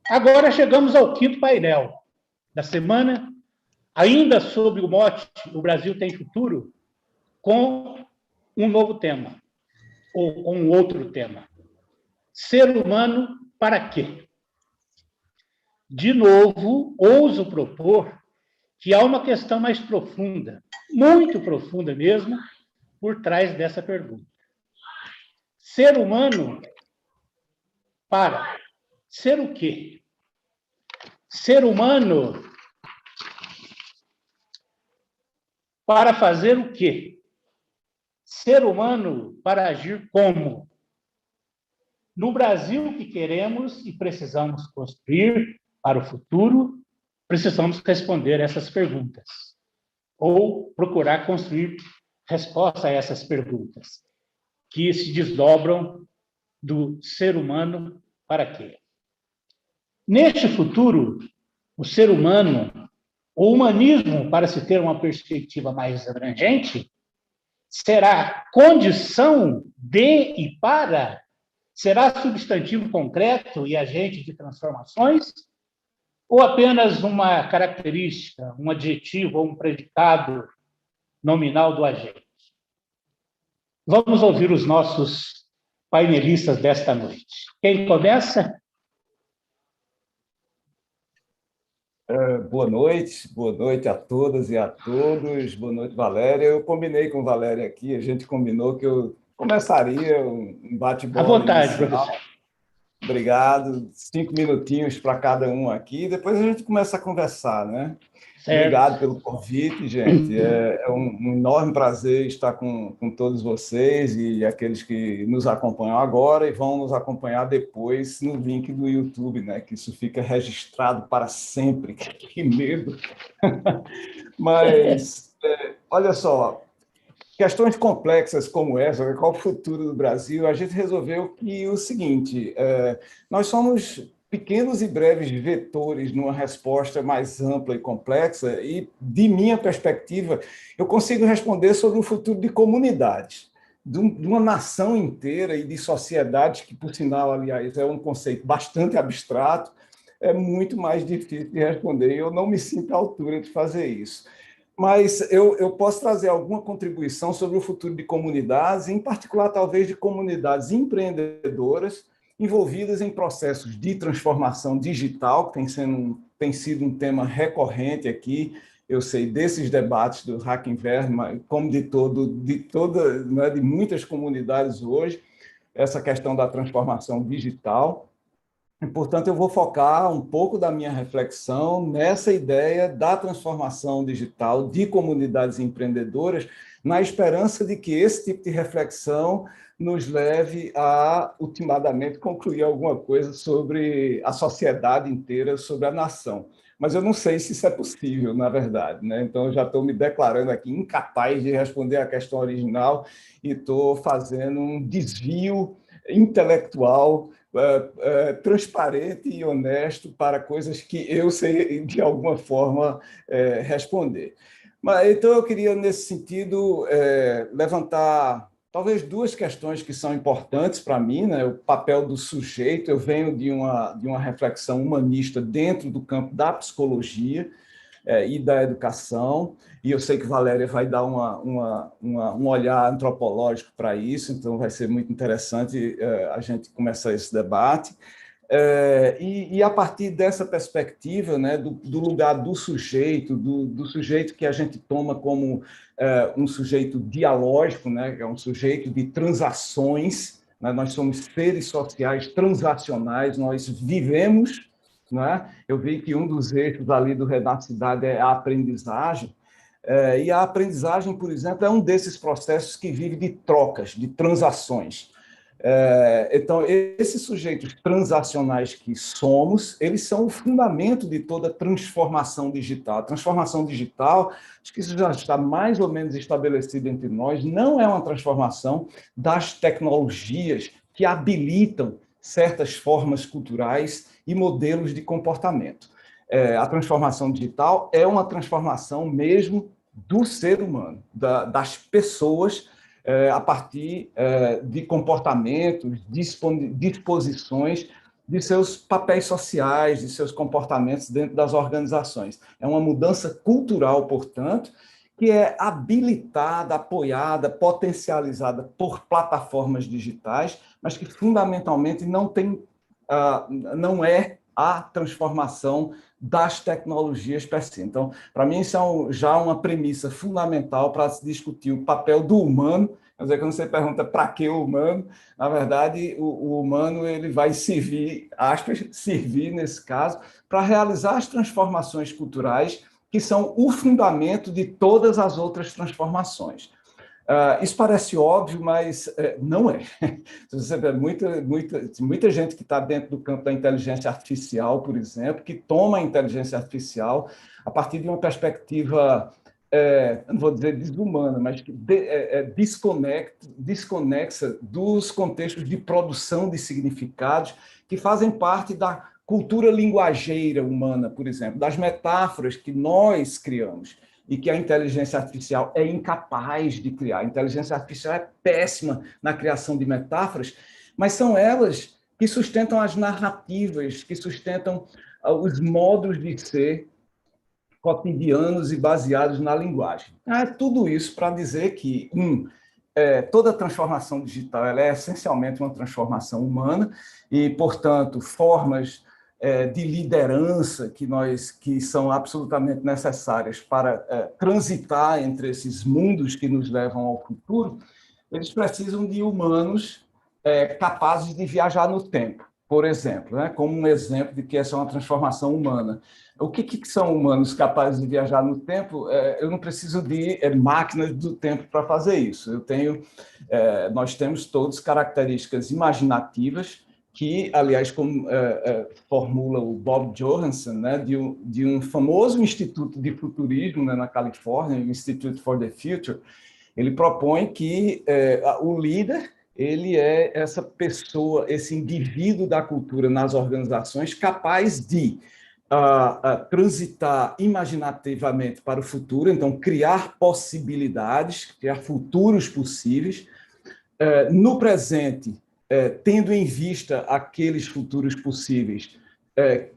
Agora chegamos ao quinto painel da semana, ainda sob o mote O Brasil tem futuro, com um novo tema, ou com um outro tema. Ser humano para quê? De novo, ouso propor que há uma questão mais profunda, muito profunda mesmo, por trás dessa pergunta. Ser humano para ser o quê? Ser humano para fazer o quê? Ser humano para agir como? No Brasil que queremos e precisamos construir para o futuro, precisamos responder essas perguntas, ou procurar construir resposta a essas perguntas, que se desdobram do ser humano para quê? Neste futuro, o ser humano, o humanismo, para se ter uma perspectiva mais abrangente, será condição de e para? Será substantivo concreto e agente de transformações? Ou apenas uma característica, um adjetivo ou um predicado nominal do agente? Vamos ouvir os nossos painelistas desta noite. Quem começa? Boa noite a todas e a todos. Boa noite, Valéria. Eu combinei com Valéria aqui, a gente combinou que eu começaria um bate-bola. À vontade, inicial. professor. Obrigado. 5 minutinhos para cada um aqui, depois a gente começa a conversar, né? Certo. Obrigado pelo convite, gente. É um enorme prazer estar com todos vocês e aqueles que nos acompanham agora e vão nos acompanhar depois no link do YouTube, né? Que isso fica registrado para sempre. Que medo! Mas, olha só, questões complexas como essa, qual o futuro do Brasil, a gente resolveu que o seguinte, nós somos pequenos e breves vetores numa resposta mais ampla e complexa, e, de minha perspectiva, eu consigo responder sobre o futuro de comunidades, de uma nação inteira e de sociedades, que, por sinal, aliás, é um conceito bastante abstrato, é muito mais difícil de responder, e eu não me sinto à altura de fazer isso. Mas eu posso trazer alguma contribuição sobre o futuro de comunidades, em particular, talvez, de comunidades empreendedoras, envolvidas em processos de transformação digital, que tem sido um tema recorrente aqui, eu sei, desses debates do Hackinverse, como de muitas comunidades hoje, essa questão da transformação digital. E, portanto, eu vou focar um pouco da minha reflexão nessa ideia da transformação digital de comunidades empreendedoras, na esperança de que esse tipo de reflexão nos leve a, ultimadamente, concluir alguma coisa sobre a sociedade inteira, sobre a nação. Mas eu não sei se isso é possível, na verdade, né? Então, eu já estou me declarando aqui incapaz de responder a questão original e estou fazendo um desvio intelectual transparente e honesto para coisas que eu sei, de alguma forma, responder. Mas, então, eu queria, nesse sentido, levantar talvez duas questões que são importantes para mim, né? O papel do sujeito. Eu venho de uma reflexão humanista dentro do campo da psicologia e da educação, e eu sei que Valéria vai dar um olhar antropológico para isso, então vai ser muito interessante a gente começar esse debate. E a partir dessa perspectiva, né, do lugar do sujeito, do sujeito que a gente toma como um sujeito dialógico, né, que é um sujeito de transações, né, nós somos seres sociais transacionais, nós vivemos, né? Eu vi que um dos eixos ali do Renato Cidade é a aprendizagem, e a aprendizagem, por exemplo, é um desses processos que vive de trocas, de transações. Então, esses sujeitos transacionais que somos, eles são o fundamento de toda transformação digital. A transformação digital, acho que isso já está mais ou menos estabelecido entre nós, não é uma transformação das tecnologias que habilitam certas formas culturais e modelos de comportamento. A transformação digital é uma transformação mesmo do ser humano, das pessoas, a partir de comportamentos, disposições de seus papéis sociais, de seus comportamentos dentro das organizações. É uma mudança cultural, portanto, que é habilitada, apoiada, potencializada por plataformas digitais, mas que fundamentalmente não é a transformação das tecnologias per si. Então, para mim, isso é já uma premissa fundamental para se discutir o papel do humano. Quer dizer, quando você pergunta para que o humano, na verdade, o humano ele vai servir, aspas, servir nesse caso, para realizar as transformações culturais que são o fundamento de todas as outras transformações. Isso parece óbvio, mas não é. Você vê muita gente que está dentro do campo da inteligência artificial, por exemplo, que toma a inteligência artificial a partir de uma perspectiva, não vou dizer desumana, mas desconexa dos contextos de produção de significados que fazem parte da cultura linguageira humana, por exemplo, das metáforas que nós criamos e que a inteligência artificial é incapaz de criar. A inteligência artificial é péssima na criação de metáforas, mas são elas que sustentam as narrativas, que sustentam os modos de ser cotidianos e baseados na linguagem. Tudo isso para dizer que, toda transformação digital ela é essencialmente uma transformação humana e, portanto, formas de liderança que são absolutamente necessárias para transitar entre esses mundos que nos levam ao futuro, eles precisam de humanos capazes de viajar no tempo, por exemplo, né? Como um exemplo de que essa é uma transformação humana. O que são humanos capazes de viajar no tempo? Eu não preciso de máquinas do tempo para fazer isso. Nós temos todos características imaginativas que, aliás, como formula o Bob Johansen, né, de um famoso instituto de futurismo, né, na Califórnia, o Institute for the Future. Ele propõe que o líder ele é essa pessoa, esse indivíduo da cultura nas organizações capaz de transitar imaginativamente para o futuro, então criar possibilidades, criar futuros possíveis, no presente, tendo em vista aqueles futuros possíveis,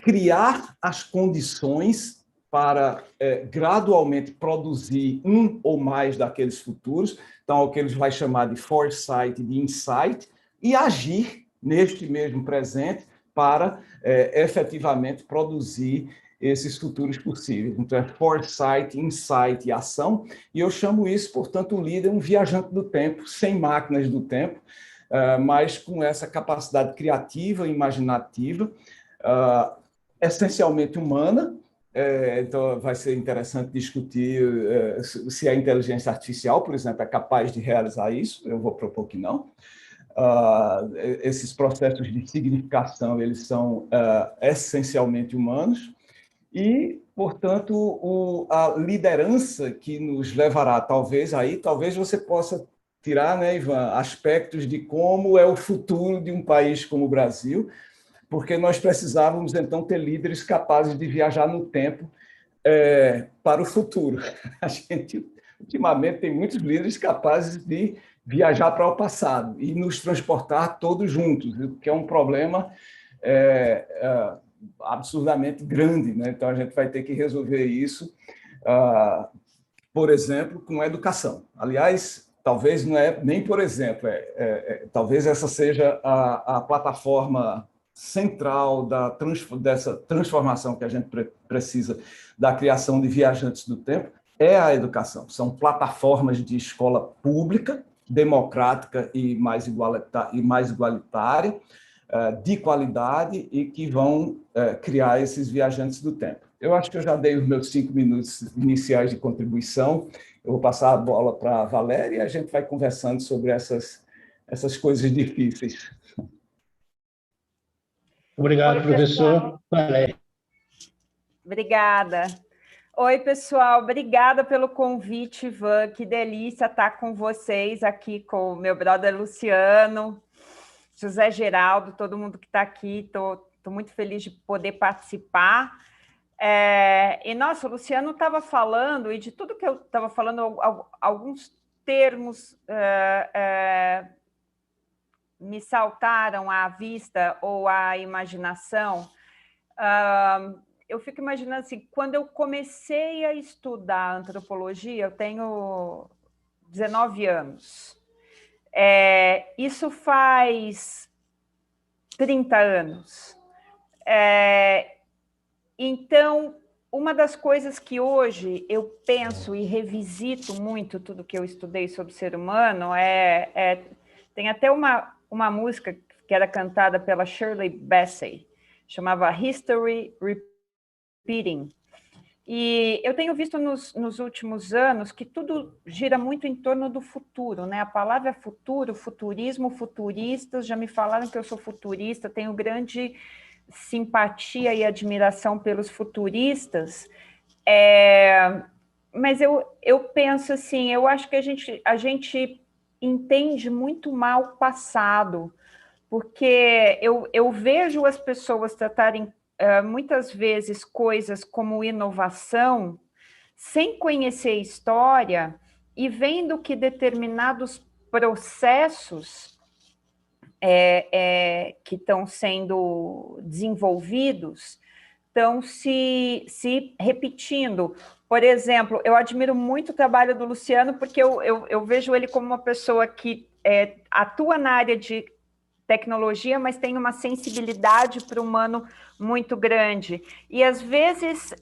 criar as condições para gradualmente produzir um ou mais daqueles futuros, então o que eles vai chamar de foresight, de insight, e agir neste mesmo presente para efetivamente produzir esses futuros possíveis. Então, é foresight, insight e ação, e eu chamo isso, portanto, o líder um viajante do tempo, sem máquinas do tempo, mas com essa capacidade criativa e imaginativa, essencialmente humana. Então, vai ser interessante discutir se a inteligência artificial, por exemplo, é capaz de realizar isso. Eu vou propor que não. Esses processos de significação, eles são essencialmente humanos e, portanto, a liderança que nos levará, talvez você possa tirar, né, Ivan, aspectos de como é o futuro de um país como o Brasil, porque nós precisávamos, então, ter líderes capazes de viajar no tempo para o futuro. A gente, ultimamente, tem muitos líderes capazes de viajar para o passado e nos transportar todos juntos, o que é um problema absurdamente grande, né? Então, a gente vai ter que resolver isso, por exemplo, com a educação. Aliás, talvez não é nem por exemplo, talvez essa seja a plataforma central dessa transformação que a gente precisa da criação de viajantes do tempo, é a educação. São plataformas de escola pública, democrática e mais igualitária, de qualidade e que vão criar esses viajantes do tempo. Eu acho que eu já dei os meus 5 minutos iniciais de contribuição. Eu vou passar a bola para a Valéria e a gente vai conversando sobre essas coisas difíceis. Obrigado, professor. Valéria. Obrigada. Oi, pessoal. Obrigada pelo convite, Ivan. Que delícia estar com vocês aqui, com o meu brother Luciano, José Geraldo, todo mundo que está aqui. Estou muito feliz de poder participar. Nossa, o Luciano estava falando, e de tudo que eu estava falando, alguns termos me saltaram à vista ou à imaginação. Eu fico imaginando assim, quando eu comecei a estudar antropologia, eu tenho 19 anos. Isso faz 30 anos. Então, uma das coisas que hoje eu penso e revisito muito tudo que eu estudei sobre o ser humano tem até uma música que era cantada pela Shirley Bassey, chamava History Repeating. E eu tenho visto nos últimos anos que tudo gira muito em torno do futuro, né? A palavra é futuro, futurismo, futuristas, já me falaram que eu sou futurista, tenho grande simpatia e admiração pelos futuristas, mas eu penso assim, eu acho que a gente entende muito mal o passado, porque eu vejo as pessoas tratarem muitas vezes coisas como inovação, sem conhecer história e vendo que determinados processos que estão sendo desenvolvidos estão se repetindo. Por exemplo, eu admiro muito o trabalho do Luciano, porque eu vejo ele como uma pessoa que atua na área de tecnologia, mas tem uma sensibilidade para o humano muito grande. E, às vezes,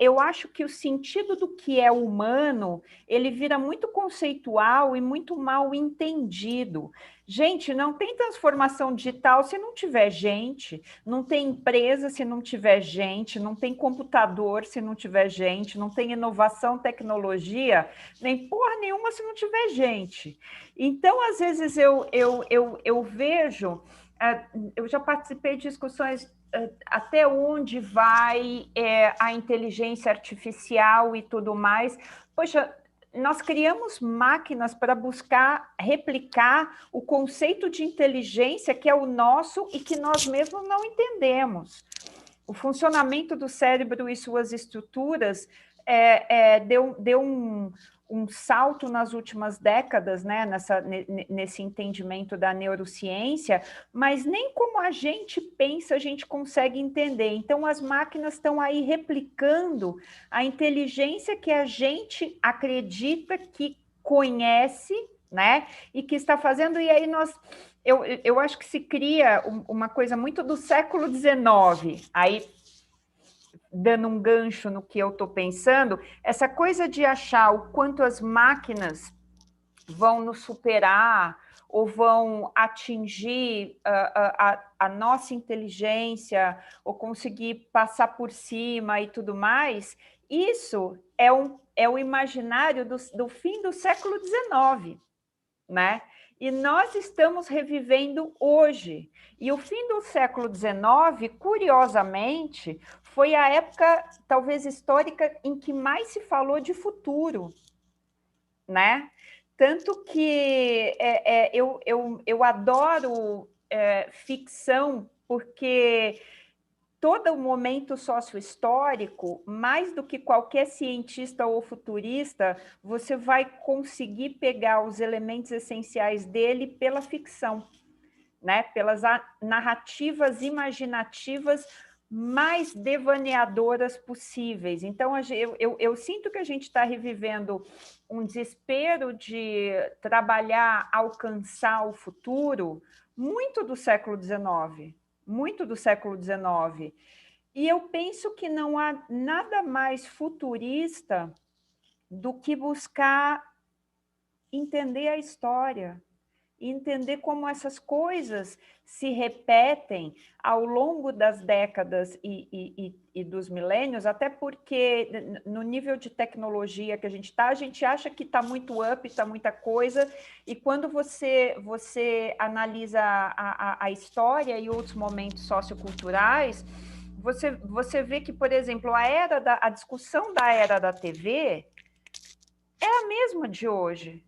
eu acho que o sentido do que é humano, ele vira muito conceitual e muito mal entendido. Gente, não tem transformação digital se não tiver gente, não tem empresa se não tiver gente, não tem computador se não tiver gente, não tem inovação, tecnologia, nem porra nenhuma se não tiver gente. Então, às vezes, eu vejo, eu já participei de discussões até onde vai a inteligência artificial e tudo mais. Poxa, nós criamos máquinas para buscar replicar o conceito de inteligência que é o nosso e que nós mesmos não entendemos. O funcionamento do cérebro e suas estruturas deu um salto nas últimas décadas, né, nesse entendimento da neurociência, mas nem como a gente pensa a gente consegue entender. Então, as máquinas estão aí replicando a inteligência que a gente acredita que conhece, né, e que está fazendo, e aí eu acho que se cria uma coisa muito do século XIX, aí dando um gancho no que eu estou pensando, essa coisa de achar o quanto as máquinas vão nos superar ou vão atingir a nossa inteligência ou conseguir passar por cima e tudo mais, isso é o imaginário do fim do século XIX, né? E nós estamos revivendo hoje. E o fim do século XIX, curiosamente, foi a época, talvez histórica, em que mais se falou de futuro, né? Tanto que eu adoro ficção, porque todo o momento sociohistórico, mais do que qualquer cientista ou futurista, você vai conseguir pegar os elementos essenciais dele pela ficção, né? Pelas narrativas imaginativas mais devaneadoras possíveis. Então, eu sinto que a gente está revivendo um desespero de trabalhar, alcançar o futuro muito do século XIX, muito do século XIX. E eu penso que não há nada mais futurista do que buscar entender a história, entender como essas coisas se repetem ao longo das décadas e dos milênios, até porque no nível de tecnologia que a gente acha que está muito up, está muita coisa, e quando você analisa a história e outros momentos socioculturais, você vê que, por exemplo, a discussão da era da TV é a mesma de hoje.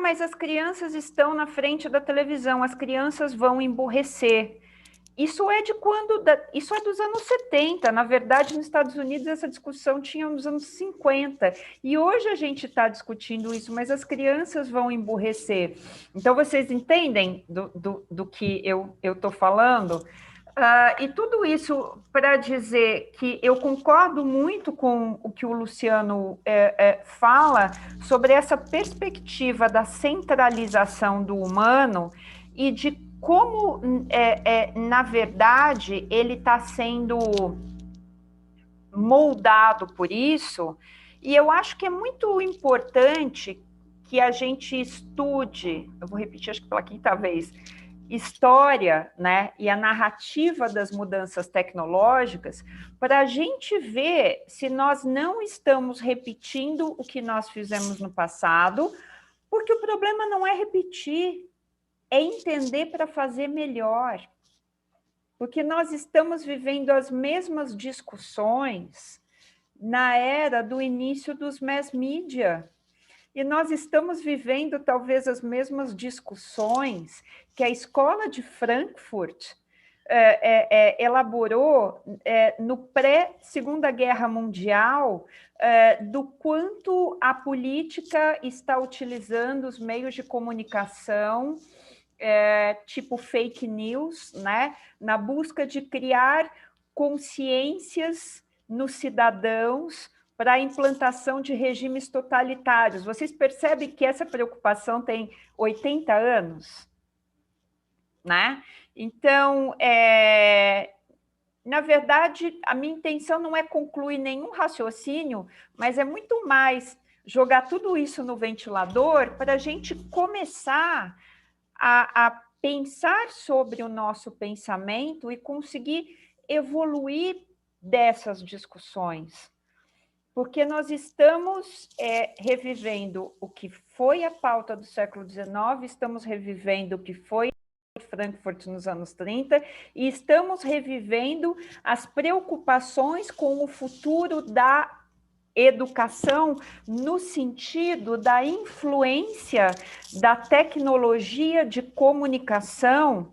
Mas as crianças estão na frente da televisão, as crianças vão emburrecer. isso é de quando? Isso é dos anos 70. Na verdade, nos Estados Unidos, essa discussão tinha nos anos 50. E hoje a gente está discutindo isso, mas as crianças vão emburrecer. Então, vocês entendem do que eu estou falando? E tudo isso para dizer que eu concordo muito com o que o Luciano fala sobre essa perspectiva da centralização do humano e de como, na verdade, ele está sendo moldado por isso, e eu acho que é muito importante que a gente estude, eu vou repetir, acho que pela quinta vez, história, né, e a narrativa das mudanças tecnológicas, para a gente ver se nós não estamos repetindo o que nós fizemos no passado, porque o problema não é repetir, é entender para fazer melhor. Porque nós estamos vivendo as mesmas discussões na era do início dos mass media. E nós estamos vivendo talvez as mesmas discussões que a Escola de Frankfurt elaborou no pré-Segunda Guerra Mundial, do quanto a política está utilizando os meios de comunicação tipo fake news, né, na busca de criar consciências nos cidadãos para a implantação de regimes totalitários. Vocês percebem que essa preocupação tem 80 anos? Né? Então, na verdade, a minha intenção não é concluir nenhum raciocínio, mas é muito mais jogar tudo isso no ventilador para a gente começar a pensar sobre o nosso pensamento e conseguir evoluir dessas discussões. Porque nós estamos revivendo o que foi a pauta do século XIX, estamos revivendo o que foi Frankfurt nos anos 30 e estamos revivendo as preocupações com o futuro da educação no sentido da influência da tecnologia de comunicação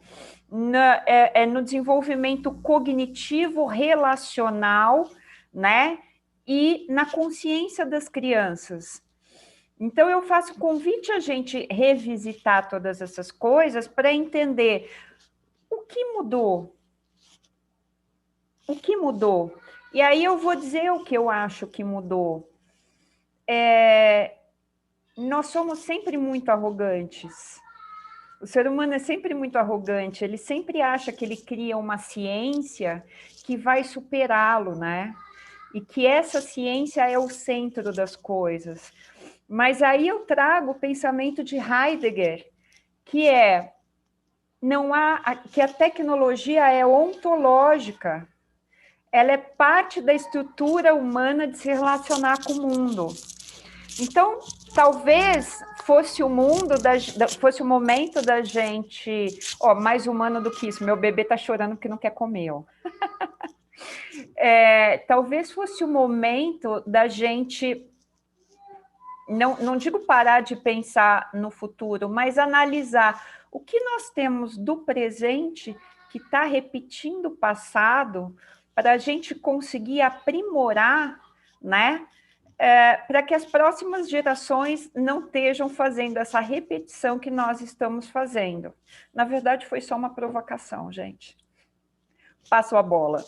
no desenvolvimento cognitivo relacional, né, e na consciência das crianças. Então, eu faço convite a gente revisitar todas essas coisas para entender o que mudou. O que mudou? E aí eu vou dizer o que eu acho que mudou. Nós somos sempre muito arrogantes. O ser humano é sempre muito arrogante, ele sempre acha que ele cria uma ciência que vai superá-lo, né? E que essa ciência é o centro das coisas. Mas aí eu trago o pensamento de Heidegger, que que a tecnologia é ontológica, ela é parte da estrutura humana de se relacionar com o mundo. Então, talvez fosse o fosse o momento da gente... mais humano do que isso, meu bebê está chorando porque não quer comer. Talvez fosse o momento da gente, não digo parar de pensar no futuro, mas analisar o que nós temos do presente que está repetindo o passado, para a gente conseguir aprimorar, né? Para que as próximas gerações não estejam fazendo essa repetição que nós estamos fazendo. Na verdade, foi só uma provocação, gente. Passo a bola.